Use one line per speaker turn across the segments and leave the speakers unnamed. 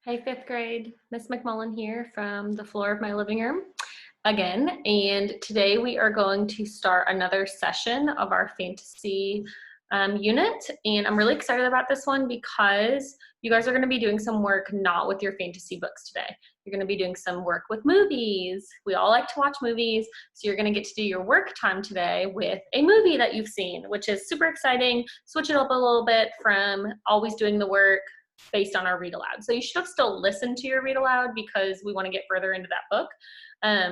Hey, fifth grade, Miss McMullen here from the floor of my living room again. And today we are going to start another session of our fantasy unit. And I'm really excited about this one because you guys are going to be doing some work not with your fantasy books today. You're going to be doing some work with movies. We all like to watch movies. So you're going to get to do your work time today with a movie that you've seen, which is super exciting. Switch it up a little bit from always doing the work based on our read aloud. So you should have still listened to your read aloud because we want to get further into that book.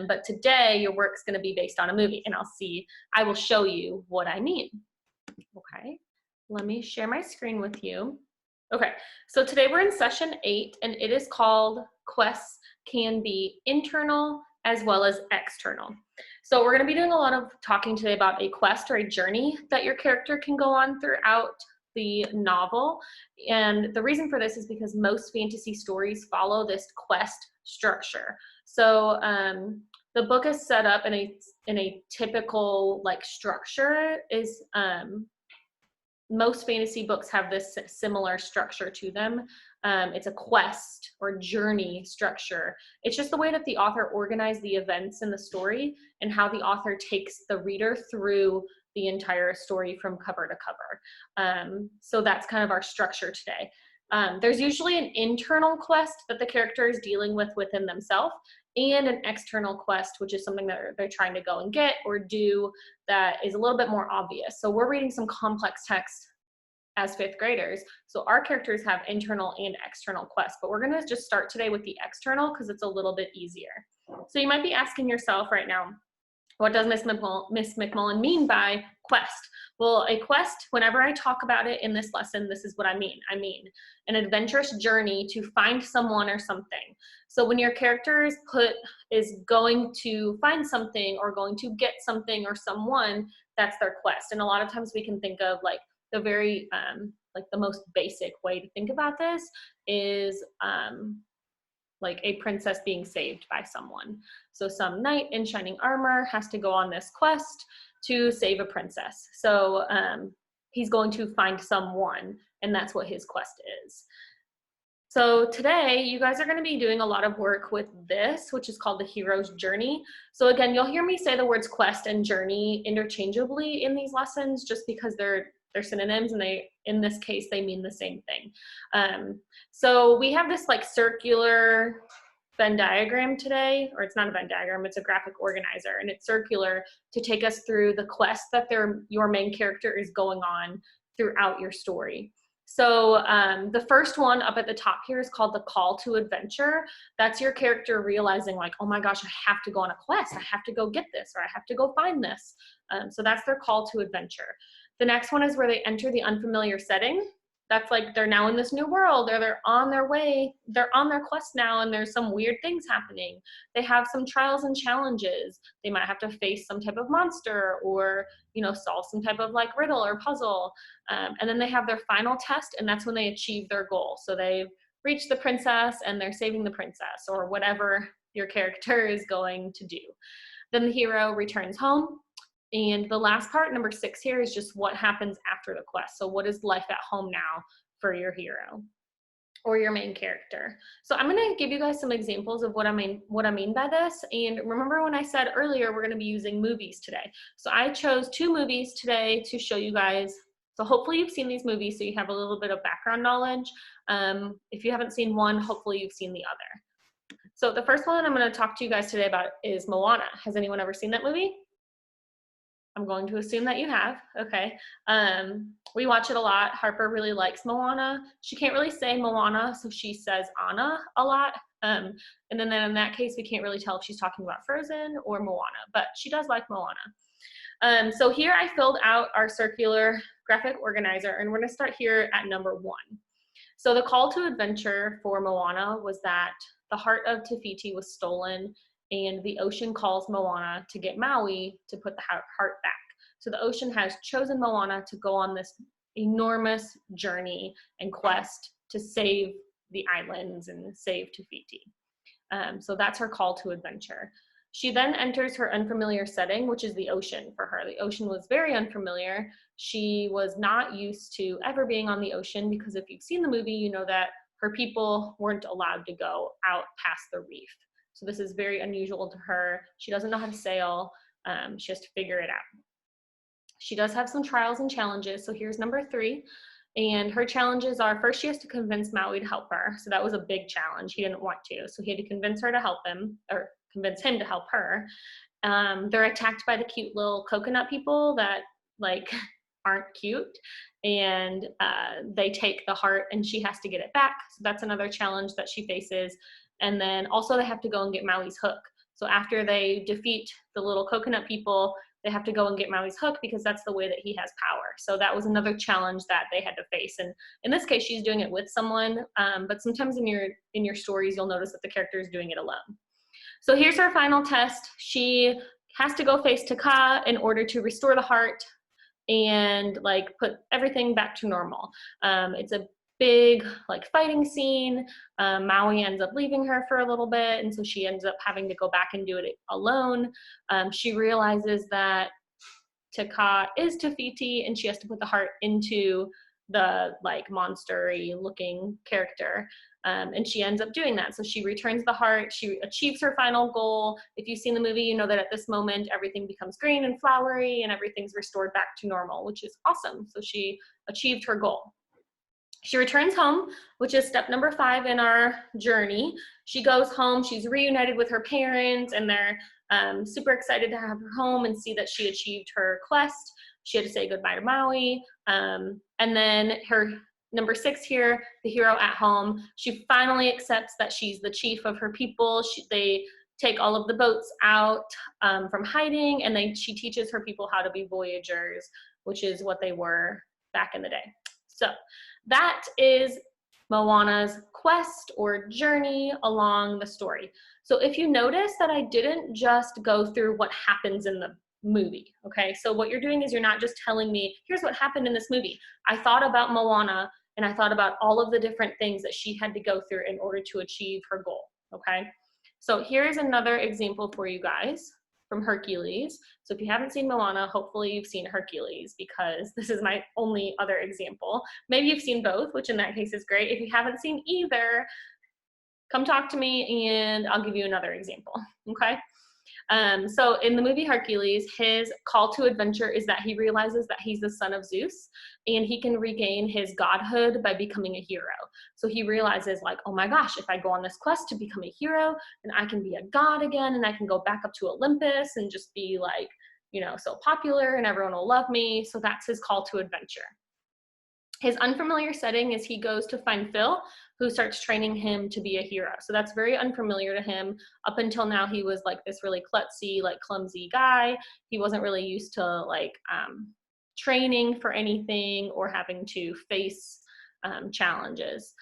But today your work's going to be based on a movie, and I will show you what I mean. Okay, let me share my screen with you. Okay, so today we're in session 8, and it is called Quests Can Be Internal as well as External. So we're going to be doing a lot of talking today about a quest or a journey that your character can go on throughout the novel. And the reason for this is because most fantasy stories follow this quest structure. So the book is set up in a typical like structure. Is most fantasy books have this similar structure to them. It's a quest or journey structure. It's just the way that the author organized the events in the story and how the author takes the reader through the entire story from cover to cover. So that's kind of our structure today. There's usually an internal quest that the character is dealing with within themselves, and an external quest, which is something that they're trying to go and get or do that is a little bit more obvious. So we're reading some complex text as fifth graders. So our characters have internal and external quests, but we're gonna just start today with the external because it's a little bit easier. So you might be asking yourself right now, what does Miss McMullen mean by quest? Well, a quest, whenever I talk about it in this lesson, this is what I mean. I mean an adventurous journey to find someone or something. So when your character is going to find something or going to get something or someone, that's their quest. And a lot of times we can think of like the very like the most basic way to think about this is like a princess being saved by someone. So some knight in shining armor has to go on this quest to save a princess. So he's going to find someone, and that's what his quest is. So today, you guys are going to be doing a lot of work with this, which is called the hero's journey. So again, you'll hear me say the words quest and journey interchangeably in these lessons just because they're synonyms, and in this case they mean the same thing. So we have this like circular Venn diagram today, or it's not a Venn diagram, it's a graphic organizer, and it's circular to take us through the quest that your main character is going on throughout your story. So the first one up at the top here is called the call to adventure. That's your character realizing like, oh my gosh, I have to go on a quest. I have to go get this, or I have to go find this. So that's their call to adventure. The next one is where they enter the unfamiliar setting. That's like they're now in this new world, or they're on their way, they're on their quest now, and there's some weird things happening. They have some trials and challenges. They might have to face some type of monster, or solve some type of like riddle or puzzle. And then they have their final test, and that's when they achieve their goal. So they've reached the princess and they're saving the princess, or whatever your character is going to do. Then the hero returns home. And the last part, number 6 here, is just what happens after the quest. So what is life at home now for your hero or your main character? So I'm going to give you guys some examples of what I mean by this. And remember when I said earlier we're going to be using movies today. So I chose 2 movies today to show you guys. So hopefully you've seen these movies so you have a little bit of background knowledge. If you haven't seen one, hopefully you've seen the other. So the first one I'm going to talk to you guys today about is Moana. Has anyone ever seen that movie? I'm going to assume that you have. Okay. We watch it a lot. Harper really likes Moana. She can't really say Moana, so she says Anna a lot. And then in that case, we can't really tell if she's talking about Frozen or Moana, but she does like Moana. So here I filled out our circular graphic organizer, and we're going to start here at number 1. So the call to adventure for Moana was that the heart of Te Fiti was stolen, and the ocean calls Moana to get Maui to put the heart back. So the ocean has chosen Moana to go on this enormous journey and quest to save the islands and save Te Fiti. So that's her call to adventure. She then enters her unfamiliar setting, which is the ocean for her. The ocean was very unfamiliar. She was not used to ever being on the ocean because if you've seen the movie, you know that her people weren't allowed to go out past the reef. So this is very unusual to her. She doesn't know how to sail. She has to figure it out. She does have some trials and challenges. So here's number 3. And her challenges are, first she has to convince Maui to help her. So that was a big challenge. He didn't want to. So he had to convince her to help him, or convince him to help her. They're attacked by the cute little coconut people that like aren't cute. And they take the heart and she has to get it back. So that's another challenge that she faces. And then also they have to go and get Maui's hook. So after they defeat the little coconut people, they have to go and get Maui's hook because that's the way that he has power. So that was another challenge that they had to face. And in this case, she's doing it with someone, but sometimes in your stories, you'll notice that the character is doing it alone. So here's her final test. She has to go face Taka in order to restore the heart and like put everything back to normal. It's a big like fighting scene. Maui ends up leaving her for a little bit, and so she ends up having to go back and do it alone. She realizes that Taka is Te Fiti, and she has to put the heart into the like monster-y looking character. And she ends up doing that. So she returns the heart, she achieves her final goal. If you've seen the movie, you know that at this moment, everything becomes green and flowery and everything's restored back to normal, which is awesome. So she achieved her goal. She returns home, which is step number 5 in our journey. She goes home, she's reunited with her parents, and they're super excited to have her home and see that she achieved her quest. She had to say goodbye to Maui. And then her number 6 here, the hero at home, she finally accepts that she's the chief of her people. They take all of the boats out from hiding, and she teaches her people how to be voyagers, which is what they were back in the day. So that is Moana's quest or journey along the story. So if you notice that I didn't just go through what happens in the movie, okay? So what you're doing is you're not just telling me, here's what happened in this movie. I thought about Moana, and I thought about all of the different things that she had to go through in order to achieve her goal, okay? So here's another example for you guys from Hercules. So if you haven't seen Moana, hopefully you've seen Hercules, because this is my only other example. Maybe you've seen both, which in that case is great. If you haven't seen either, come talk to me and I'll give you another example, okay? So in the movie Hercules, his call to adventure is that he realizes that he's the son of Zeus and he can regain his godhood by becoming a hero. So he realizes like, oh my gosh, if I go on this quest to become a hero, then I can be a god again and I can go back up to Olympus and just be like, you know, so popular and everyone will love me. So that's his call to adventure. His unfamiliar setting is he goes to find Phil, who starts training him to be a hero. So that's very unfamiliar to him. Up until now, he was like this really klutzy, like clumsy guy. He wasn't really used to like training for anything or having to face challenges.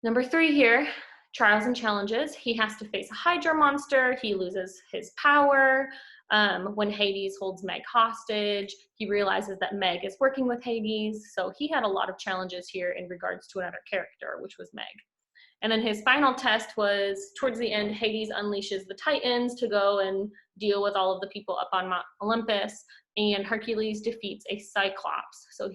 Number 3 here, trials and challenges. He has to face a Hydra monster. He loses his power. When Hades holds Meg hostage, he realizes that Meg is working with Hades. So he had a lot of challenges here in regards to another character, which was Meg. And then his final test was towards the end, Hades unleashes the Titans to go and deal with all of the people up on Mount Olympus, and Hercules defeats a Cyclops. So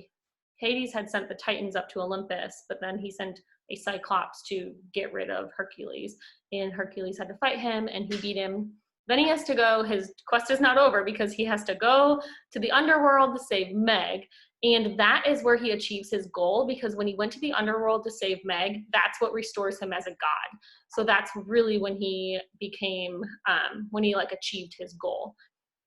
Hades had sent the Titans up to Olympus, but then he sent a Cyclops to get rid of Hercules, and Hercules had to fight him and he beat him. Then he has to go, his quest is not over because he has to go to the underworld to save Meg. And that is where he achieves his goal, because when he went to the underworld to save Meg, that's what restores him as a god. So that's really when he became, when he like achieved his goal.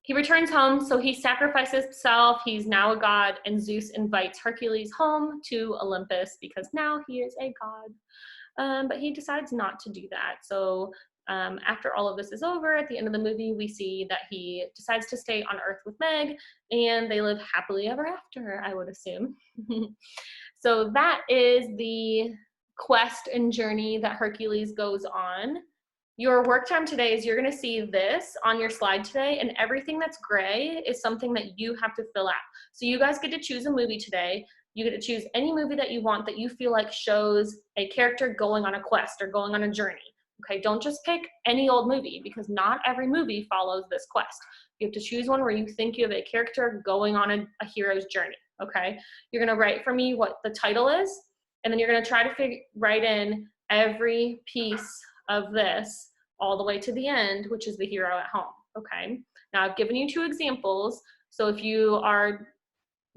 He returns home, so he sacrifices himself. He's now a god, and Zeus invites Hercules home to Olympus because now he is a god. But he decides not to do that. So after all of this is over, at the end of the movie, we see that he decides to stay on Earth with Meg, and they live happily ever after, I would assume. So that is the quest and journey that Hercules goes on. Your work time today is you're going to see this on your slide today, and everything that's gray is something that you have to fill out. So you guys get to choose a movie today. You get to choose any movie that you want that you feel like shows a character going on a quest or going on a journey. Okay, don't just pick any old movie, because not every movie follows this quest. You have to choose one where you think you have a character going on a hero's journey, okay? You're gonna write for me what the title is, And then you're going to try to write in every piece of this all the way to the end, which is the hero at home. Okay. Now I've given you 2 examples. So if you are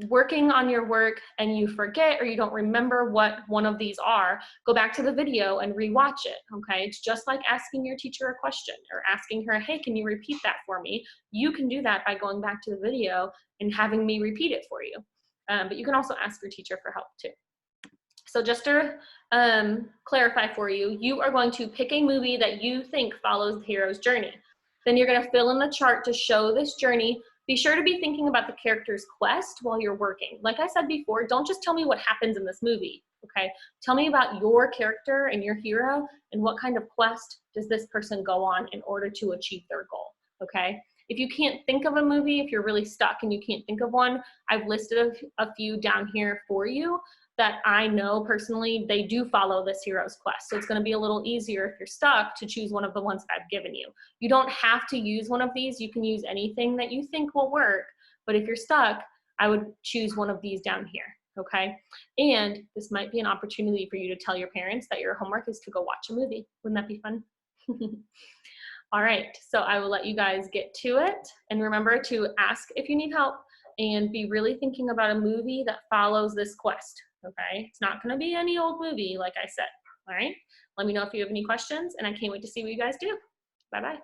working on your work and you forget or you don't remember what one of these are, go back to the video and rewatch it, okay? It's just like asking your teacher a question or asking her, hey, can you repeat that for me? You can do that by going back to the video and having me repeat it for you. But you can also ask your teacher for help too. So just to clarify for you, you are going to pick a movie that you think follows the hero's journey. Then you're going to fill in the chart to show this journey. Be sure to be thinking about the character's quest while you're working. Like I said before, don't just tell me what happens in this movie, okay? Tell me about your character and your hero and what kind of quest does this person go on in order to achieve their goal, okay? If you can't think of a movie, if you're really stuck and you can't think of one, I've listed a few down here for you that I know personally, they do follow this hero's quest. So it's gonna be a little easier if you're stuck to choose one of the ones that I've given you. You don't have to use one of these. You can use anything that you think will work. But if you're stuck, I would choose one of these down here, okay? And this might be an opportunity for you to tell your parents that your homework is to go watch a movie. Wouldn't that be fun? All right, so I will let you guys get to it. And remember to ask if you need help and be really thinking about a movie that follows this quest, okay? It's not gonna be any old movie, like I said, all right? Let me know if you have any questions, and I can't wait to see what you guys do. Bye-bye.